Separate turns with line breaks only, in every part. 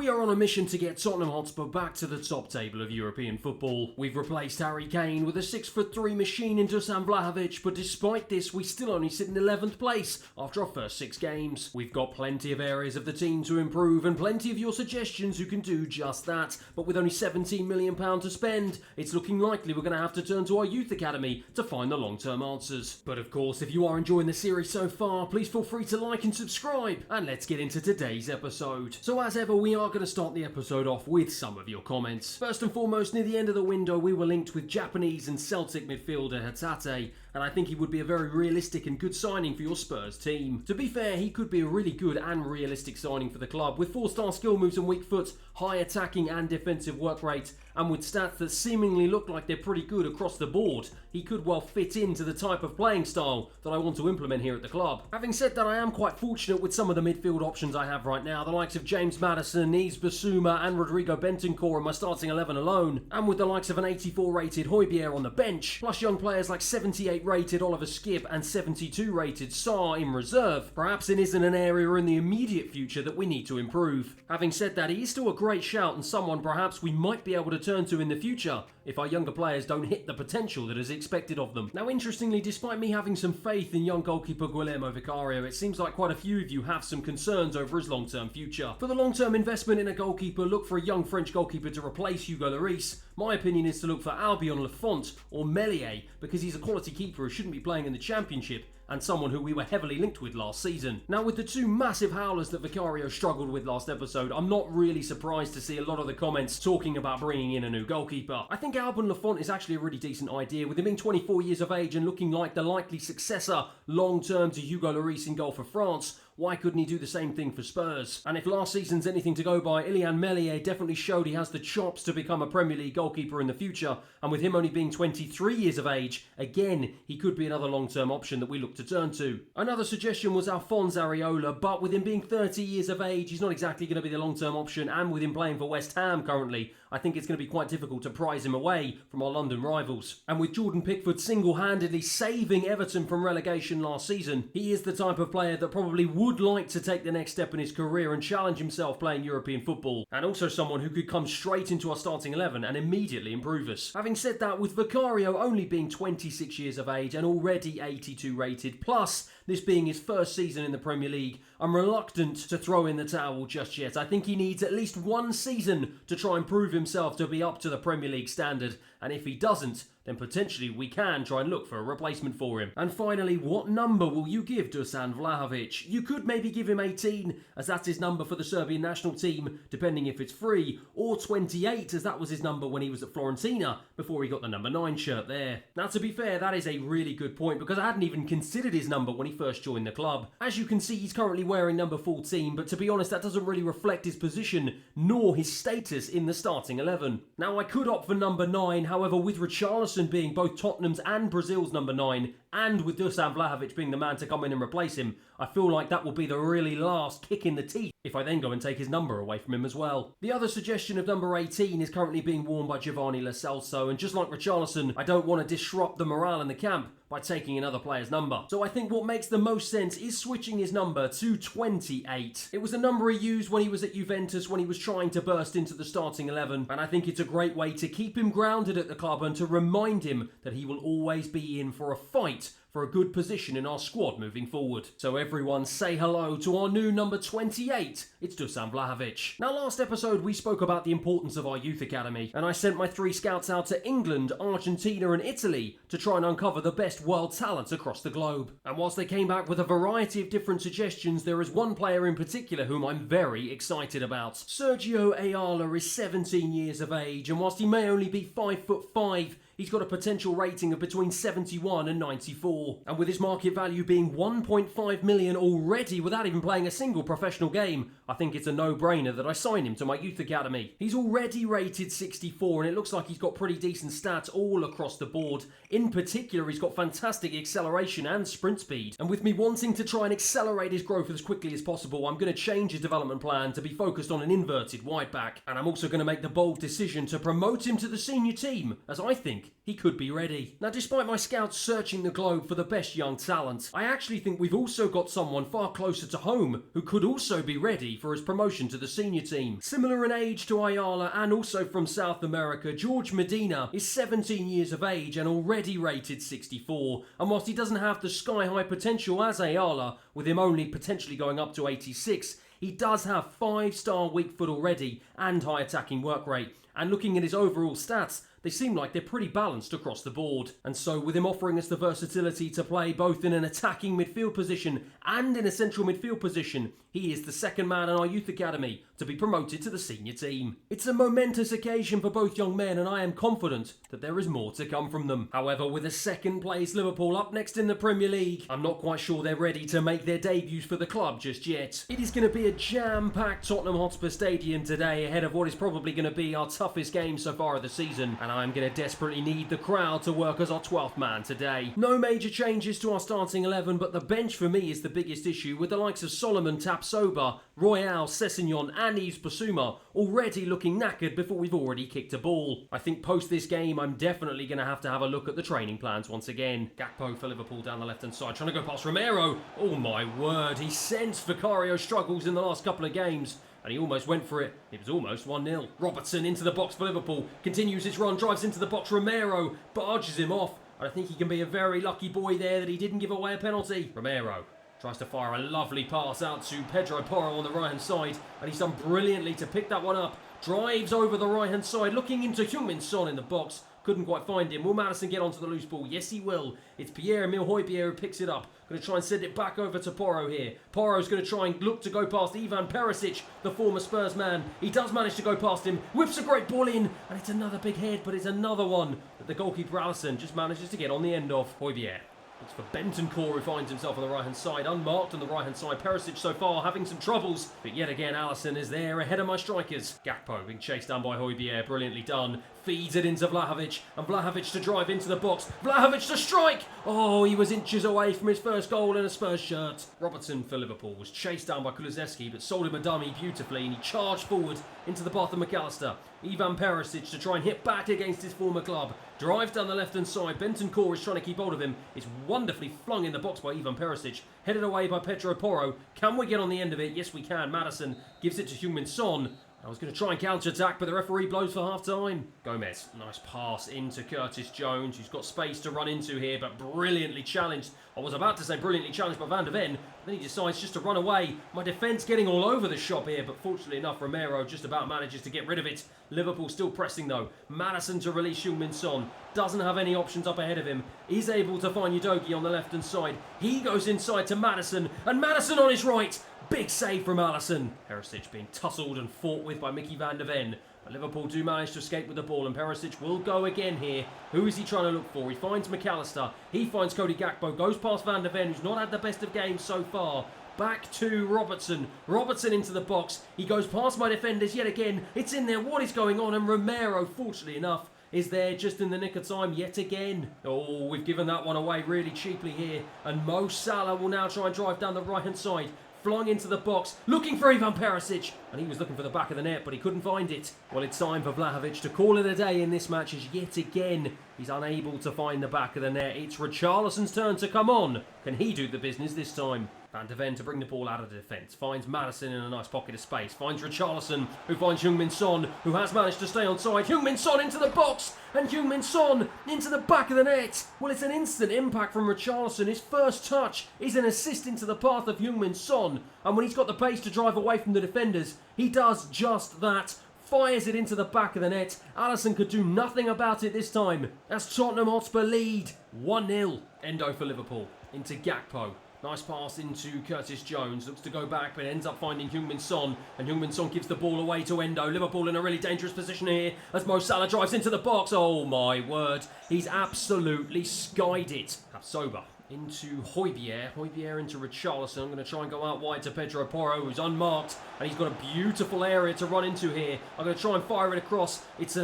We are on a mission to get Tottenham Hotspur back to the top table of European football. We've replaced Harry Kane with a 6'3" machine in Dusan Vlahovic, but despite this, we still only sit in 11th place after our first 6 games. We've got plenty of areas of the team to improve and plenty of your suggestions who can do just that, but with only £17 million to spend, it's looking likely we're going to have to turn to our youth academy to find the long-term answers. But of course, if you are enjoying the series so far, please feel free to like and subscribe, and let's get into today's episode. So as ever, we are going to start the episode off with some of your comments. First and foremost, near the end of the window, we were linked with Japanese and Celtic midfielder Hatate, and I think he would be a very realistic and good signing for your Spurs team. To be fair, he could be a really good and realistic signing for the club, with 4-star skill moves and weak foot, high attacking and defensive work rate, and with stats that seemingly look like they're pretty good across the board. He could well fit into the type of playing style that I want to implement here at the club. Having said that, I am quite fortunate with some of the midfield options I have right now, the likes of James Maddison, Yves Bissouma and Rodrigo Bentancur in my starting 11 alone, and with the likes of an 84 rated Højbjerg on the bench, plus young players like 78 rated Oliver Skipp and 72 rated Sarr in reserve. Perhaps it isn't an area in the immediate future that we need to improve. Having said that, he is still a great shout and someone perhaps we might be able to turn to in the future if our younger players don't hit the potential that is expected of them. Now interestingly, despite me having some faith in young goalkeeper Guillermo Vicario, it seems like quite a few of you have some concerns over his long-term future. For the long-term investment in a goalkeeper, look for a young French goalkeeper to replace Hugo Lloris. My opinion is to look for Albion Lafont or Meslier, because he's a quality keeper who shouldn't be playing in the Championship and someone who we were heavily linked with last season. Now with the 2 massive howlers that Vicario struggled with last episode, I'm not really surprised to see a lot of the comments talking about bringing in a new goalkeeper. I think Albion Lafont is actually a really decent idea, with him being 24 years of age and looking like the likely successor long-term to Hugo Lloris in goal for France. Why couldn't he do the same thing for Spurs? And if last season's anything to go by, Ilian Meslier definitely showed he has the chops to become a Premier League goalkeeper in the future, and with him only being 23 years of age, again, he could be another long-term option that we look to turn to. Another suggestion was Alphonse Areola, but with him being 30 years of age, he's not exactly going to be the long-term option, and with him playing for West Ham currently, I think it's going to be quite difficult to prize him away from our London rivals. And with Jordan Pickford single-handedly saving Everton from relegation last season, he is the type of player that probably would like to take the next step in his career and challenge himself playing European football, and also someone who could come straight into our starting 11 and immediately improve us. Having said that, with Vicario only being 26 years of age and already 82 rated, plus this being his first season in the Premier League, I'm reluctant to throw in the towel just yet. I think he needs at least 1 season to try and prove himself to be up to the Premier League standard, and if he doesn't, then potentially we can try and look for a replacement for him. And finally, what number will you give Dusan Vlahovic? You could maybe give him 18, as that's his number for the Serbian national team, depending if it's free, or 28, as that was his number when he was at Fiorentina, before he got the number 9 shirt there. Now to be fair, that is a really good point, because I hadn't even considered his number when he first joined the club. As you can see, he's currently wearing number 14, but to be honest, that doesn't really reflect his position, nor his status in the starting 11. Now I could opt for number 9, however, with Richarlison being both Tottenham's and Brazil's number 9, and with Dusan Vlahovic being the man to come in and replace him, I feel like that will be the really last kick in the teeth if I then go and take his number away from him as well. The other suggestion of number 18 is currently being worn by Giovanni Lo Celso, and just like Richarlison, I don't want to disrupt the morale in the camp by taking another player's number. So I think what makes the most sense is switching his number to 28. It was the number he used when he was at Juventus when he was trying to burst into the starting 11, and I think it's a great way to keep him grounded at the club and to remind him that he will always be in for a fight for a good position in our squad moving forward. So everyone say hello to our new number 28, it's Dusan Vlahovic. Now last episode we spoke about the importance of our youth academy, and I sent my 3 scouts out to England, Argentina and Italy to try and uncover the best world talent across the globe. And whilst they came back with a variety of different suggestions, there is one player in particular whom I'm very excited about. Sergio Ayala is 17 years of age, and whilst he may only be 5'5", he's got a potential rating of between 71 and 94. And with his market value being 1.5 million already without even playing a single professional game, I think it's a no-brainer that I sign him to my youth academy. He's already rated 64 and it looks like he's got pretty decent stats all across the board. In particular, he's got fantastic acceleration and sprint speed. And with me wanting to try and accelerate his growth as quickly as possible, I'm going to change his development plan to be focused on an inverted wide back. And I'm also going to make the bold decision to promote him to the senior team, as I think he could be ready. Now, despite my scouts searching the globe for the best young talent, I actually think we've also got someone far closer to home who could also be ready for his promotion to the senior team. Similar in age to Ayala and also from South America, George Medina is 17 years of age and already rated 64. And whilst he doesn't have the sky-high potential as Ayala, with him only potentially going up to 86, he does have 5-star weak foot already and high attacking work rate. And looking at his overall stats, they seem like they're pretty balanced across the board. And so with him offering us the versatility to play both in an attacking midfield position and in a central midfield position, he is the second man in our youth academy to be promoted to the senior team. It's a momentous occasion for both young men and I am confident that there is more to come from them. However, with a second place Liverpool up next in the Premier League, I'm not quite sure they're ready to make their debuts for the club just yet. It is going to be a jam-packed Tottenham Hotspur Stadium today ahead of what is probably going to be our toughest game so far of the season, and I'm going to desperately need the crowd to work as our 12th man today. No major changes to our starting 11, but the bench for me is the biggest issue, with the likes of Solomon, Tapsoba, Royale, Sessegnon and Yves Bissouma already looking knackered before we've already kicked a ball. I think post this game I'm definitely going to have a look at the training plans once again. Gakpo for Liverpool down the left hand side, trying to go past Romero. Oh my word, he sensed Vicario's struggles in the last couple of games, and he almost went for it. It was almost 1-0. Robertson into the box for Liverpool, continues his run, drives into the box. Romero barges him off, and I think he can be a very lucky boy there that he didn't give away a penalty. Romero tries to fire a lovely pass out to Pedro Porro on the right hand side, and he's done brilliantly to pick that one up. Drives over the right hand side, looking into Heung-min Son in the box. Couldn't quite find him. Will Maddison get onto the loose ball? Yes, he will. It's Pierre-Emile Højbjerg who picks it up. Going to try and send it back over to Porro here. Porro's going to try and look to go past Ivan Perisic, the former Spurs man. He does manage to go past him. Whips a great ball in, and it's another big head, but it's another one that the goalkeeper Alisson just manages to get on the end of. Højbjerg. It's for Bentancur, who finds himself on the right-hand side, unmarked on the right-hand side. Perisic so far having some troubles, but yet again Alisson is there ahead of my strikers. Gakpo being chased down by Højbjerg, brilliantly done. Feeds it into Vlahovic, and Vlahovic to drive into the box. Vlahovic to strike! Oh, he was inches away from his first goal in a Spurs shirt. Robertson for Liverpool was chased down by Kulusevski, but sold him a dummy beautifully, and he charged forward into the path of McAllister. Ivan Perisic to try and hit back against his former club. Drives down the left-hand side. Bentancur is trying to keep hold of him. It's wonderfully flung in the box by Ivan Perisic. Headed away by Pedro Porro. Can we get on the end of it? Yes, we can. Maddison gives it to Heung-min Son. I was going to try and counter-attack, but the referee blows for half-time. Gomez, nice pass into Curtis Jones, who's got space to run into here, but brilliantly challenged. I was about to say brilliantly challenged by Van de Ven, then he decides just to run away. My defence getting all over the shop here, but fortunately enough, Romero just about manages to get rid of it. Liverpool still pressing though. Maddison to release Heung-min Son. Doesn't have any options up ahead of him. Is able to find Udogie on the left-hand side. He goes inside to Maddison, and Maddison on his right. Big save from Alisson. Perisic being tussled and fought with by Mickey van der Ven. But Liverpool do manage to escape with the ball, and Perisic will go again here. Who is he trying to look for? He finds McAllister. He finds Cody Gakpo. Goes past Van der Ven, who's not had the best of games so far. Back to Robertson. Robertson into the box. He goes past my defenders yet again. It's in there. What is going on? And Romero, fortunately enough, is there just in the nick of time yet again. Oh, we've given that one away really cheaply here. And Mo Salah will now try and drive down the right-hand side. Flung into the box, looking for Ivan Perisic, and he was looking for the back of the net, but he couldn't find it. Well, it's time for Vlahovic to call it a day in this match, as yet again he's unable to find the back of the net. It's Richarlison's turn to come on. Can he do the business this time? Van de Ven to bring the ball out of the defence. Finds Maddison in a nice pocket of space. Finds Richarlison, who finds Heung-min Son, who has managed to stay on side. Heung-min Son into the box, and Heung-min Son into the back of the net. Well, it's an instant impact from Richarlison. His first touch is an assist into the path of Heung-min Son, and when he's got the pace to drive away from the defenders, he does just that. Fires it into the back of the net. Alisson could do nothing about it this time. That's Tottenham Hotspur lead 1-0. Endo for Liverpool into Gakpo. Nice pass into Curtis Jones. Looks to go back, but ends up finding Heung-min Son. And Heung-min Son gives the ball away to Endo. Liverpool in a really dangerous position here as Mo Salah drives into the box. Oh my word. He's absolutely skied it. Tapsoba into Højbjerg. Højbjerg into Richarlison. I'm going to try and go out wide to Pedro Porro, who's unmarked. And he's got a beautiful area to run into here. I'm going to try and fire it across. It's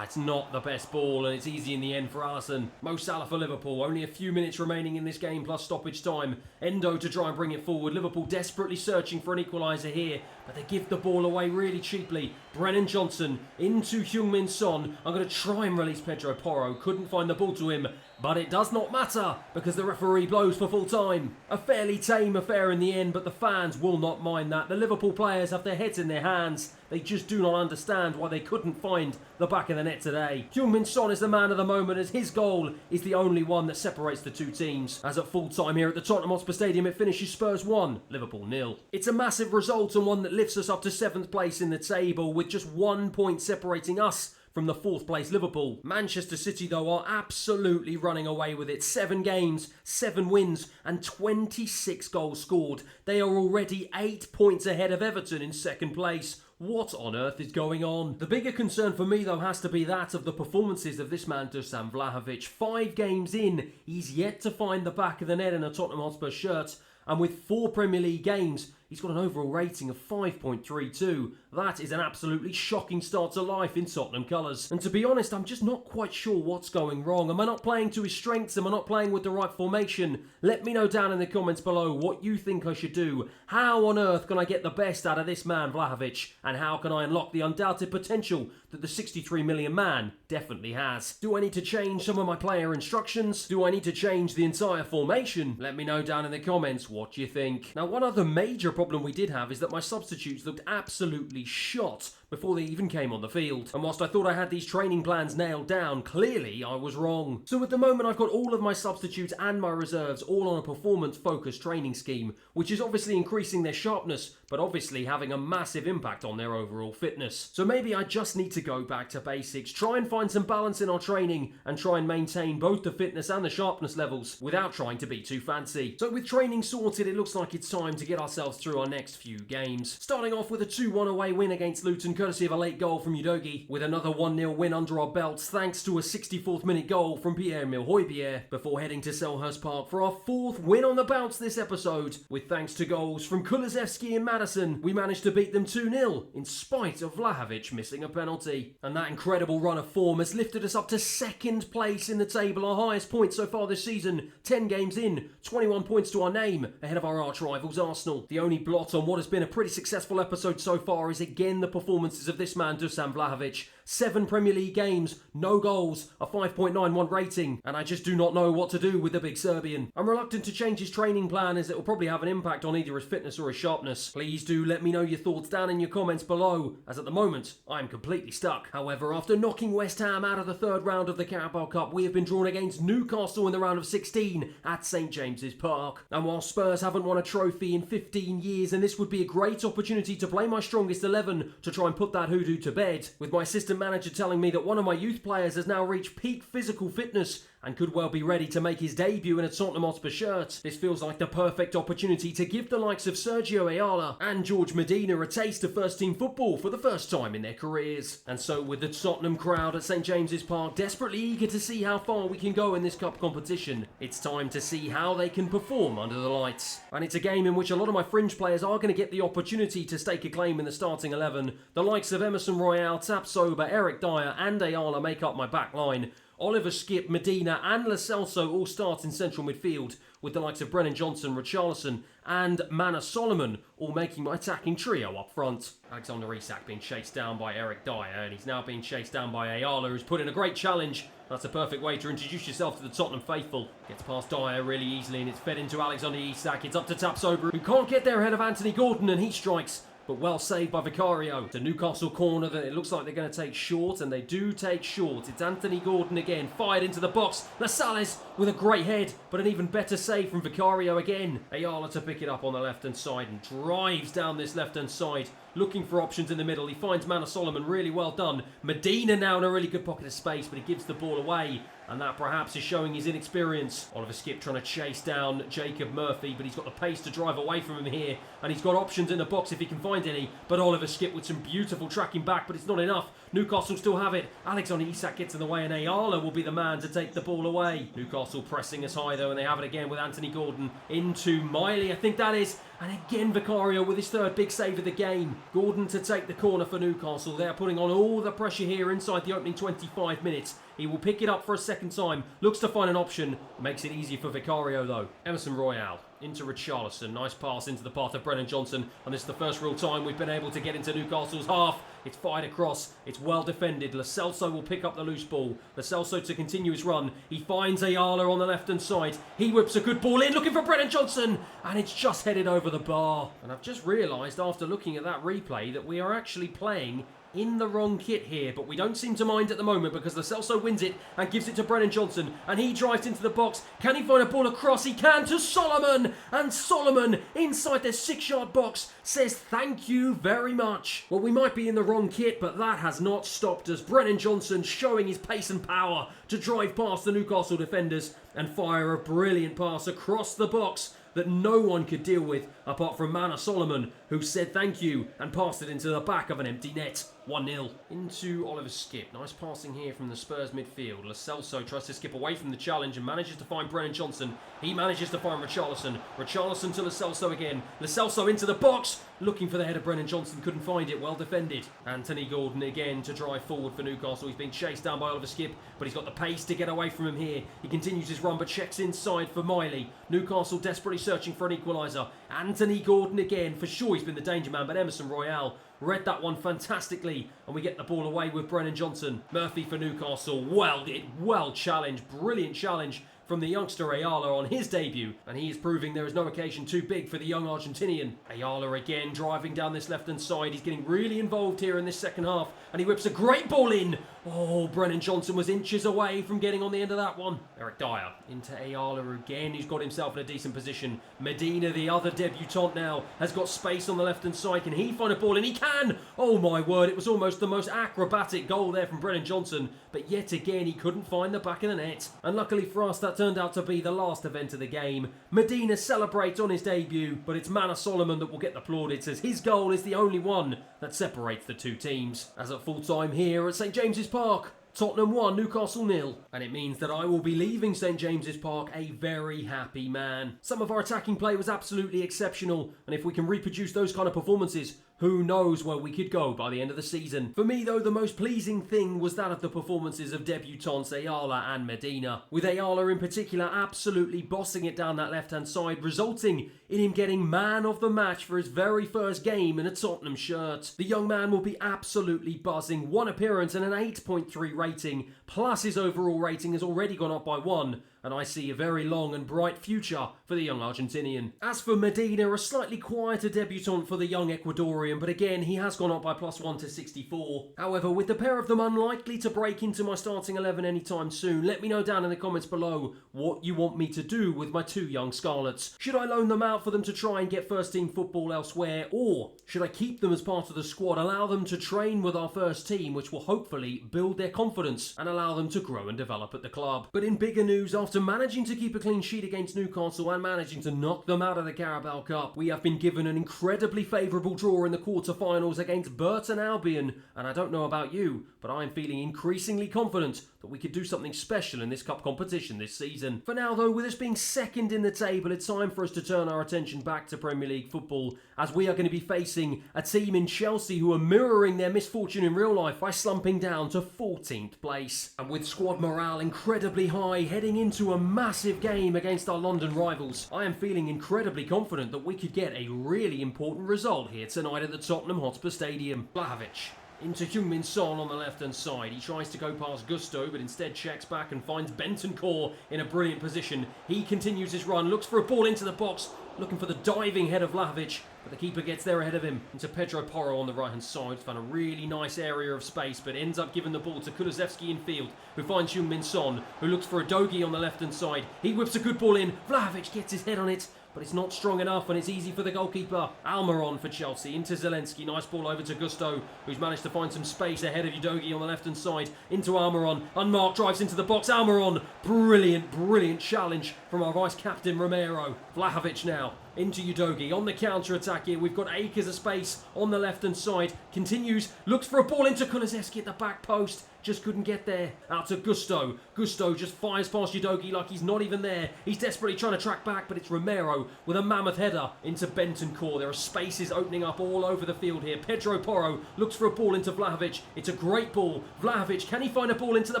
not the best ball, and it's easy in the end for Alisson. Mo Salah for Liverpool. Only a few minutes remaining in this game, plus stoppage time. Endo to try and bring it forward. Liverpool desperately searching for an equaliser here. but they give the ball away really cheaply. Brennan Johnson into Heung-min Son. I'm going to try and release Pedro Porro. Couldn't find the ball to him, but it does not matter because the referee blows for full time. A fairly tame affair in the end, but the fans will not mind that. The Liverpool players have their heads in their hands. They just do not understand why they couldn't find the back of the net today. Heung-min Son is the man of the moment as his goal is the only one that separates the two teams. As at full time here at the Tottenham Hotspur Stadium, it finishes Spurs 1, Liverpool 0. It's a massive result and one that lifts us up to 7th place in the table with just 1 point separating us from the 4th place Liverpool. Manchester City though are absolutely running away with it. 7 games, 7 wins and 26 goals scored. They are already 8 points ahead of Everton in 2nd place. What on earth is going on? The bigger concern for me though has to be that of the performances of this man Dusan Vlahovic. 5 games in, he's yet to find the back of the net in a Tottenham Hotspur shirt, and with 4 Premier League games, he's got an overall rating of 5.32. That is an absolutely shocking start to life in Tottenham colours. And to be honest, I'm just not quite sure what's going wrong. Am I not playing to his strengths? Am I not playing with the right formation? Let me know down in the comments below what you think I should do. How on earth can I get the best out of this man Vlahovic? And how can I unlock the undoubted potential that the 63 million man definitely has? Do I need to change some of my player instructions? Do I need to change the entire formation? Let me know down in the comments what you think. Now, one other major problem we did have is that my substitutes looked absolutely shot before they even came on the field. And whilst I thought I had these training plans nailed down, clearly I was wrong. So at the moment I've got all of my substitutes and my reserves all on a performance-focused training scheme, which is obviously increasing their sharpness, but obviously having a massive impact on their overall fitness. So maybe I just need to go back to basics, try and find some balance in our training, and try and maintain both the fitness and the sharpness levels without trying to be too fancy. So with training sorted, it looks like it's time to get ourselves through our next few games. Starting off with a 2-1 away win against Luton, courtesy of a late goal from Udogie, with another 1-0 win under our belts thanks to a 64th minute goal from Pierre-Emile Højbjerg, before heading to Selhurst Park for our 4th win on the bounce this episode. With thanks to goals from Kulusevski and Maddison, we managed to beat them 2-0 in spite of Vlahovic missing a penalty. And that incredible run of form has lifted us up to 2nd place in the table, our highest point so far this season. 10 games in, 21 points to our name, ahead of our arch rivals Arsenal. The only blot on what has been a pretty successful episode so far is again the performances of this man Dusan Vlahovic. 7 Premier League games, no goals, a 5.91 rating, and I just do not know what to do with the big Serbian. I'm reluctant to change his training plan as it will probably have an impact on either his fitness or his sharpness. Please do let me know your thoughts down in your comments below, as at the moment, I'm completely stuck. However, after knocking West Ham out of the 3rd round of the Carabao Cup, we have been drawn against Newcastle in the round of 16 at St James's Park. And while Spurs haven't won a trophy in 15 years, and this would be a great opportunity to play my strongest 11 to try and put that hoodoo to bed, with my assistant manager telling me that one of my youth players has now reached peak physical fitness and could well be ready to make his debut in a Tottenham Hotspur shirt. This feels like the perfect opportunity to give the likes of Sergio Ayala and George Medina a taste of first-team football for the first time in their careers. And so with the Tottenham crowd at St James's Park desperately eager to see how far we can go in this cup competition, it's time to see how they can perform under the lights. And it's a game in which a lot of my fringe players are going to get the opportunity to stake a claim in the starting 11. The likes of Emerson Royale, Tapsoba, Eric Dyer and Ayala make up my back line. Oliver Skipp, Medina and Lo Celso all start in central midfield, with the likes of Brennan Johnson, Richarlison and Mana Solomon all making my attacking trio up front. Alexander Isak being chased down by Eric Dyer, and he's now being chased down by Ayala, who's put in a great challenge. That's a perfect way to introduce yourself to the Tottenham faithful. Gets past Dyer really easily and it's fed into Alexander Isak. It's up to Tapsoba, who can't get there ahead of Anthony Gordon, and he strikes. But well saved by Vicario. It's a Newcastle corner that it looks like they're going to take short, and they do take short. It's Anthony Gordon again, fired into the box. Lascelles with a great head, but an even better save from Vicario again. Ayala to pick it up on the left-hand side and drives down this left-hand side, looking for options in the middle. He finds Mana Solomon, really well done. Medina now in a really good pocket of space, but he gives the ball away. And that perhaps is showing his inexperience. Oliver Skipp trying to chase down Jacob Murphy, but he's got the pace to drive away from him here. And he's got options in the box if he can find any. But Oliver Skipp with some beautiful tracking back, but it's not enough. Newcastle still have it. Alexander Isak gets in the way and Ayala will be the man to take the ball away. Newcastle pressing us high though, and they have it again with Anthony Gordon into Miley, I think that is. And again Vicario with his 3rd big save of the game. Gordon to take the corner for Newcastle. They're putting on all the pressure here inside the opening 25 minutes. He will pick it up for a second time. Looks to find an option. Makes it easier for Vicario though. Emerson Royale into Richarlison. Nice pass into the path of Brennan Johnson. And this is the first real time we've been able to get into Newcastle's half. It's fired across. It's well defended. Lo Celso will pick up the loose ball. Lo Celso to continue his run. He finds Ayala on the left-hand side. He whips a good ball in, looking for Brennan Johnson. And it's just headed over the bar. And I've just realised after looking at that replay that we are actually playing in the wrong kit here, but we don't seem to mind at the moment because Lo Celso wins it and gives it to Brennan Johnson, and he drives into the box. Can he find a ball across? He can, to Solomon, and Solomon inside their 6-yard box says thank you very much. Well, we might be in the wrong kit, but that has not stopped us. Brennan Johnson showing his pace and power to drive past the Newcastle defenders and fire a brilliant pass across the box that no one could deal with apart from Mana Solomon, who said thank you and passed it into the back of an empty net. 1-0. Into Oliver Skip. Nice passing here from the Spurs midfield. Lo Celso tries to skip away from the challenge and manages to find Brennan Johnson. He manages to find Richarlison. Richarlison to Lo Celso again. Lo Celso into the box. Looking for the head of Brennan Johnson. Couldn't find it. Well defended. Anthony Gordon again to drive forward for Newcastle. He's being chased down by Oliver Skip, but he's got the pace to get away from him here. He continues his run but checks inside for Miley. Newcastle desperately searching for an equaliser. Anthony Gordon again. For sure he's been the danger man, but Emerson Royale read that one fantastically, and we get the ball away with Brennan Johnson. Murphy for Newcastle. Well challenged. Brilliant challenge from the youngster Ayala on his debut, and he is proving there is no occasion too big for the young Argentinian. Ayala again driving down this left-hand side. He's getting really involved here in this second half, and he whips a great ball in. Oh, Brennan Johnson was inches away from getting on the end of that one. Eric Dyer into Ayala again. He's got himself in a decent position. Medina, the other debutant now, has got space on the left-hand side. Can he find a ball? And he can! Oh my word, it was almost the most acrobatic goal there from Brennan Johnson, but yet again he couldn't find the back of the net. And luckily for us, that turned out to be the last event of the game. Medina celebrates on his debut, but it's Mana Solomon that will get the plaudits, as his goal is the only one that separates the two teams. As at full time here at St James's Park, Tottenham 1, Newcastle 0. And it means that I will be leaving St James's Park a very happy man. Some of our attacking play was absolutely exceptional, and if we can reproduce those kind of performances, who knows where we could go by the end of the season. For me though, the most pleasing thing was that of the performances of debutants Ayala and Medina, with Ayala in particular absolutely bossing it down that left hand side, resulting in him getting man of the match for his very first game in a Tottenham shirt. The young man will be absolutely buzzing. 1 appearance and an 8.3 rating, plus his overall rating has already gone up by 1, and I see a very long and bright future for the young Argentinian. As for Medina, a slightly quieter debutant for the young Ecuadorian, but again, he has gone up by +1 to 64. However, with the pair of them unlikely to break into my starting 11 anytime soon, let me know down in the comments below what you want me to do with my 2 young Scarlets. Should I loan them out for them to try and get first team football elsewhere, or should I keep them as part of the squad, allow them to train with our first team, which will hopefully build their confidence and allow them to grow and develop at the club? But in bigger news, after managing to keep a clean sheet against Newcastle and managing to knock them out of the Carabao Cup, we have been given an incredibly favourable draw in the quarter-finals against Burton Albion, and I don't know about you, but I am feeling increasingly confident that we could do something special in this cup competition this season. For now though, with us being second in the table, it's time for us to turn our attention back to Premier League football, as we are going to be facing a team in Chelsea who are mirroring their misfortune in real life by slumping down to 14th place. And with squad morale incredibly high, heading into a massive game against our London rivals, I am feeling incredibly confident that we could get a really important result here tonight at the Tottenham Hotspur Stadium. Vlahovic into Heung-min Son on the left-hand side. He tries to go past Gusto, but instead checks back and finds Bentancur in a brilliant position. He continues his run, looks for a ball into the box, looking for the diving head of Vlahovic, but the keeper gets there ahead of him. Into Pedro Porro on the right-hand side. Found a really nice area of space, but ends up giving the ball to Kulusevski in field, who finds Heung-min Son, who looks for a Dogi on the left-hand side. He whips a good ball in. Vlahovic gets his head on it, but it's not strong enough, and it's easy for the goalkeeper. Almiron for Chelsea, into Zelensky. Nice ball over to Gusto, who's managed to find some space ahead of Udogi on the left-hand side. Into Almiron. Unmarked, drives into the box. Almiron. Brilliant challenge from our vice-captain Romero. Vlahovic now into Udogi. On the counter-attack here, we've got acres of space on the left-hand side. Continues, looks for a ball into Kulusevski at the back post. Just couldn't get there. Out to Gusto. Gusto just fires past Udogi like he's not even there. He's desperately trying to track back, but it's Romero with a mammoth header into Bentancur. There are spaces opening up all over the field here. Pedro Porro looks for a ball into Vlahovic. It's a great ball. Vlahovic, can he find a ball into the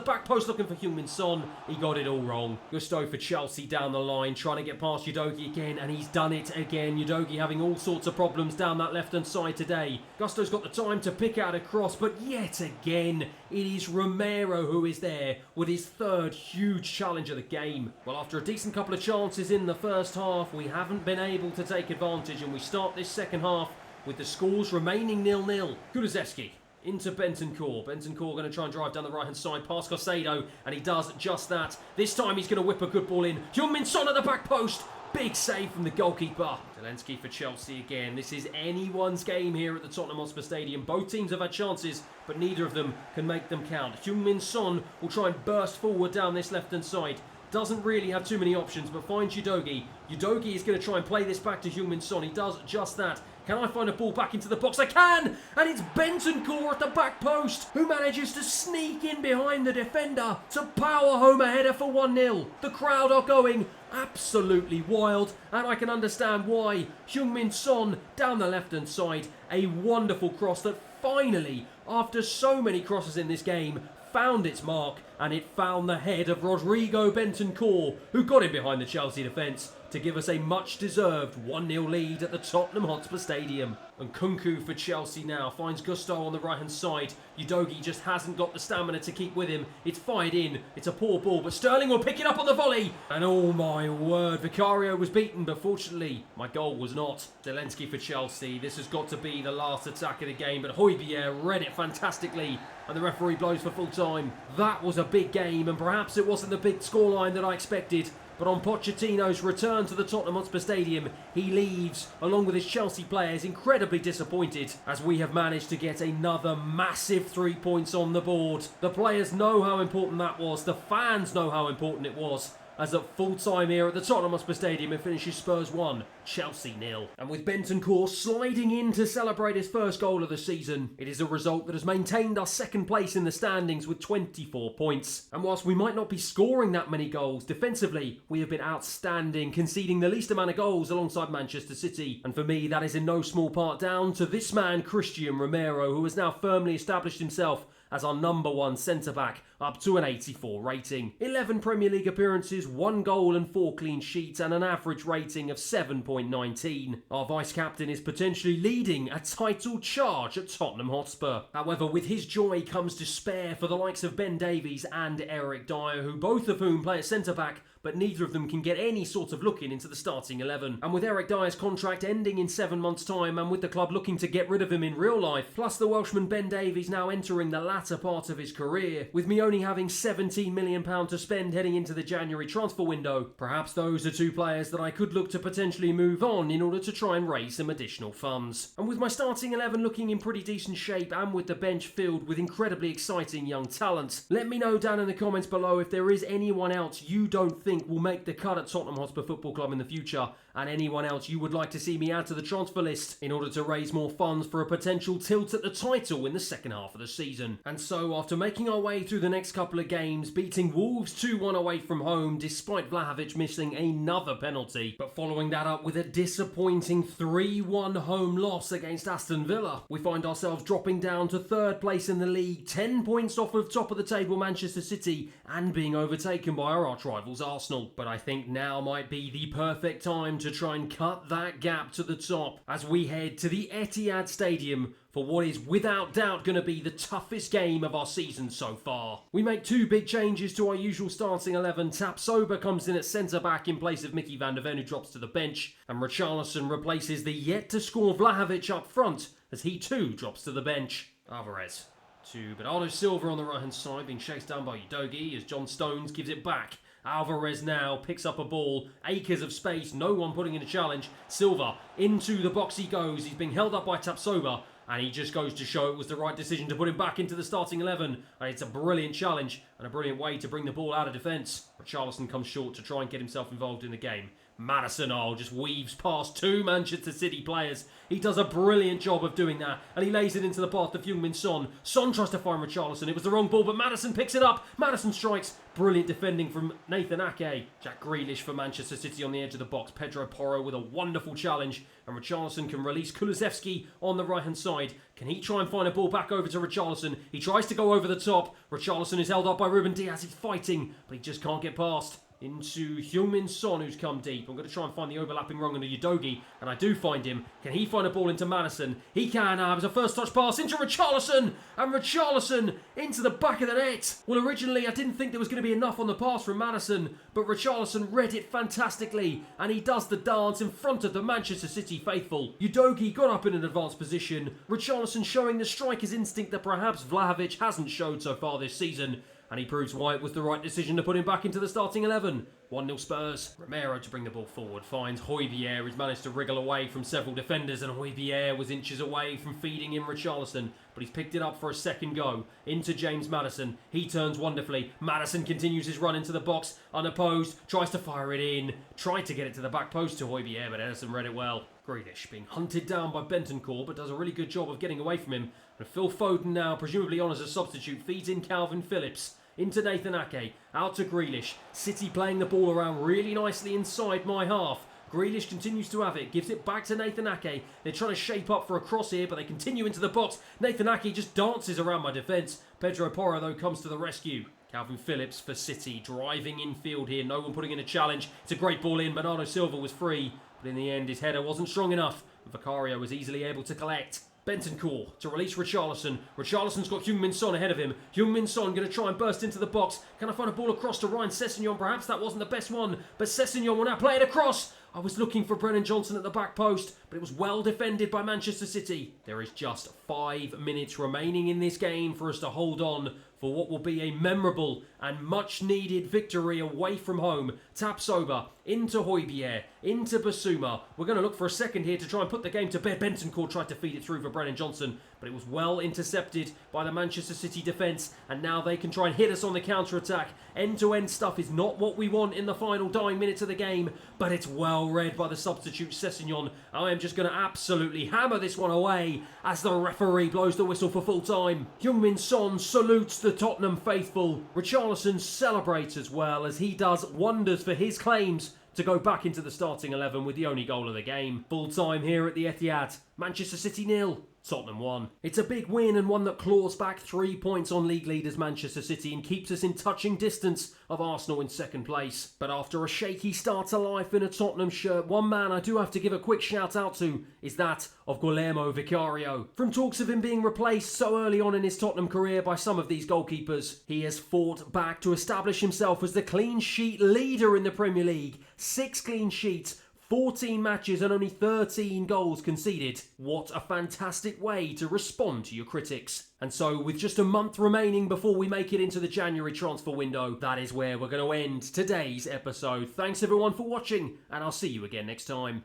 back post looking for Heung-min Son? He got it all wrong. Gusto for Chelsea down the line, trying to get past Udogi again, and he's done it again. Udogie having all sorts of problems down that left-hand side today. Gusto's got the time to pick out a cross, but yet again, it is Romero who is there with his third huge challenge of the game. Well, after a decent couple of chances in the first half, we haven't been able to take advantage, and we start this second half with the scores remaining 0-0. Kulusevski into Bentancur. Bentancur going to try and drive down the right-hand side past Caicedo, and he does just that. This time he's going to whip a good ball in. Heung-min Son at the back post. Big save from the goalkeeper. Zelensky for Chelsea again. This is anyone's game here at the Tottenham Hotspur Stadium. Both teams have had chances, but neither of them can make them count. Heung-min Son will try and burst forward down this left-hand side. Doesn't really have too many options, but finds Udogie. Udogie is going to try and play this back to Heung-min Son. He does just that. Can I find a ball back into the box? I can! And it's Bentancur at the back post, who manages to sneak in behind the defender to power home a header for 1-0. The crowd are going absolutely wild, and I can understand why. Heung-min Son down the left-hand side. A wonderful cross that finally, after so many crosses in this game, found its mark, and it found the head of Rodrigo Bentancur, who got in behind the Chelsea defence to give us a much-deserved 1-0 lead at the Tottenham Hotspur Stadium. And Kunku for Chelsea now finds Gusto on the right-hand side. Udogie just hasn't got the stamina to keep with him. It's fired in. It's a poor ball, but Sterling will pick it up on the volley. And oh my word, Vicario was beaten, but fortunately, my goal was not. Zelensky for Chelsea. This has got to be the last attack of the game, but Højbjerg read it fantastically, and the referee blows for full time. That was a big game, and perhaps it wasn't the big scoreline that I expected. But on Pochettino's return to the Tottenham Hotspur Stadium, he leaves, along with his Chelsea players, incredibly disappointed, as we have managed to get another massive 3 points on the board. The players know how important that was. The fans know how important it was. As at full time here at the Tottenham Hotspur Stadium, it finishes Spurs 1, Chelsea 0. And with Bentancur sliding in to celebrate his first goal of the season, it is a result that has maintained our second place in the standings with 24 points. And whilst we might not be scoring that many goals, defensively we have been outstanding, conceding the least amount of goals alongside Manchester City. And for me, that is in no small part down to this man, Christian Romero, who has now firmly established himself as our number one centre-back, up to an 84 rating. 11 Premier League appearances, 1 goal and 4 clean sheets, and an average rating of 7.19. Our vice-captain is potentially leading a title charge at Tottenham Hotspur. However, with his joy comes despair for the likes of Ben Davies and Eric Dyer, who both of whom play at centre-back, but neither of them can get any sort of look in into the starting 11. And with Eric Dyer's contract ending in 7 months' time, and with the club looking to get rid of him in real life, plus the Welshman Ben Davies now entering the latter part of his career, with me only having £17 million to spend heading into the January transfer window, perhaps those are 2 players that I could look to potentially move on in order to try and raise some additional funds. And with my starting 11 looking in pretty decent shape, and with the bench filled with incredibly exciting young talent, let me know down in the comments below if there is anyone else you don't think will make the cut at Tottenham Hotspur Football Club in the future, and anyone else you would like to see me add to the transfer list in order to raise more funds for a potential tilt at the title in the second half of the season. And so, after making our way through the next couple of games, beating Wolves 2-1 away from home despite Vlahovic missing another penalty, but following that up with a disappointing 3-1 home loss against Aston Villa, we find ourselves dropping down to 3rd place in the league, 10 points off of top of the table Manchester City, and being overtaken by our arch-rivals Arsenal. But I think now might be the perfect time to try and cut that gap to the top as we head to the Etihad Stadium for what is without doubt going to be the toughest game of our season so far. We make 2 big changes to our usual starting 11. Tapsoba comes in at centre-back in place of Mickey van der Ven, who drops to the bench, and Richarlison replaces the yet-to-score Vlahovic up front as he too drops to the bench. Alvarez to Bernardo Silva on the right-hand side, being chased down by Udogie as John Stones gives it back. Alvarez now picks up a ball, acres of space, no one putting in a challenge. Silva into the box he goes, he's being held up by Tapsoba, and he just goes to show it was the right decision to put him back into the starting 11. And it's a brilliant challenge and a brilliant way to bring the ball out of defence. Richarlison comes short to try and get himself involved in the game. Maddison just weaves past 2 Manchester City players. He does a brilliant job of doing that, and he lays it into the path of Heung-min Son. Son tries to find Richarlison. It was the wrong ball, but Maddison picks it up. Maddison strikes. Brilliant defending from Nathan Ake. Jack Grealish for Manchester City on the edge of the box. Pedro Porro with a wonderful challenge, and Richarlison can release Kulusevski on the right-hand side. Can he try and find a ball back over to Richarlison? He tries to go over the top. Richarlison is held up by Ruben Dias. He's fighting, but he just can't get past. into Heung-min Son, who's come deep. I'm going to try and find the overlapping rung under Udogie, and I do find him. Can he find a ball into Madison? He can. There's a first touch pass into Richarlison, and Richarlison into the back of the net. Well, originally I didn't think there was going to be enough on the pass from Madison, but Richarlison read it fantastically, and he does the dance in front of the Manchester City faithful. Udogie got up in an advanced position. Richarlison showing the striker's instinct that perhaps Vlahovic hasn't showed so far this season, and he proves why it was the right decision to put him back into the starting 11. 1-0 Spurs. Romero to bring the ball forward, finds Højbjerg, who's managed to wriggle away from several defenders, and Højbjerg was inches away from feeding in Richarlison, but he's picked it up for a second go. Into James Maddison. He turns wonderfully. Maddison continues his run into the box, unopposed, tries to fire it in, tried to get it to the back post to Højbjerg, but Ederson read it well. Grealish being hunted down by Bentancur, but does a really good job of getting away from him. And Phil Foden now, presumably on as a substitute, feeds in Calvin Phillips. Into Nathan Ake, out to Grealish. City playing the ball around really nicely inside my half. Grealish continues to have it, gives it back to Nathan Ake. They're trying to shape up for a cross here, but they continue into the box. Nathan Ake just dances around my defence. Pedro Porro, though, comes to the rescue. Calvin Phillips for City, driving infield here. No one putting in a challenge. It's a great ball in. Bernardo Silva was free, but in the end, his header wasn't strong enough. Vicario was easily able to collect. Bentancur to release Richarlison. Richarlison's got Heung-min Son ahead of him. Heung-min Son going to try and burst into the box. Can I find a ball across to Ryan Sessegnon? Perhaps that wasn't the best one, but Sessegnon will now play it across. I was looking for Brennan Johnson at the back post, but it was well defended by Manchester City. There is just 5 minutes remaining in this game for us to hold on for what will be a memorable and much needed victory away from home. Tapsoba into Højbjerg, into Basuma. We're going to look for a second here to try and put the game to bed. Bentancur tried to feed it through for Brennan Johnson, but it was well intercepted by the Manchester City defence, and now they can try and hit us on the counter-attack. End-to-end stuff is not what we want in the final dying minutes of the game, but it's well read by the substitute Sessegnon. I am just going to absolutely hammer this one away as the referee blows the whistle for full time. Heung-min Son salutes the Tottenham faithful. Richarlison celebrates as well as he does wonders for his claims to go back into the starting 11 with the only goal of the game. Full time here at the Etihad. Manchester City 0. Tottenham 1. It's a big win and one that claws back 3 points on league leaders Manchester City and keeps us in touching distance of Arsenal in second place. But after a shaky start to life in a Tottenham shirt, one man I do have to give a quick shout out to is that of Guillermo Vicario. From talks of him being replaced so early on in his Tottenham career by some of these goalkeepers, he has fought back to establish himself as the clean sheet leader in the Premier League. 6 clean sheets, 14 matches and only 13 goals conceded. What a fantastic way to respond to your critics. And so, with just a month remaining before we make it into the January transfer window, that is where we're going to end today's episode. Thanks everyone for watching, and I'll see you again next time.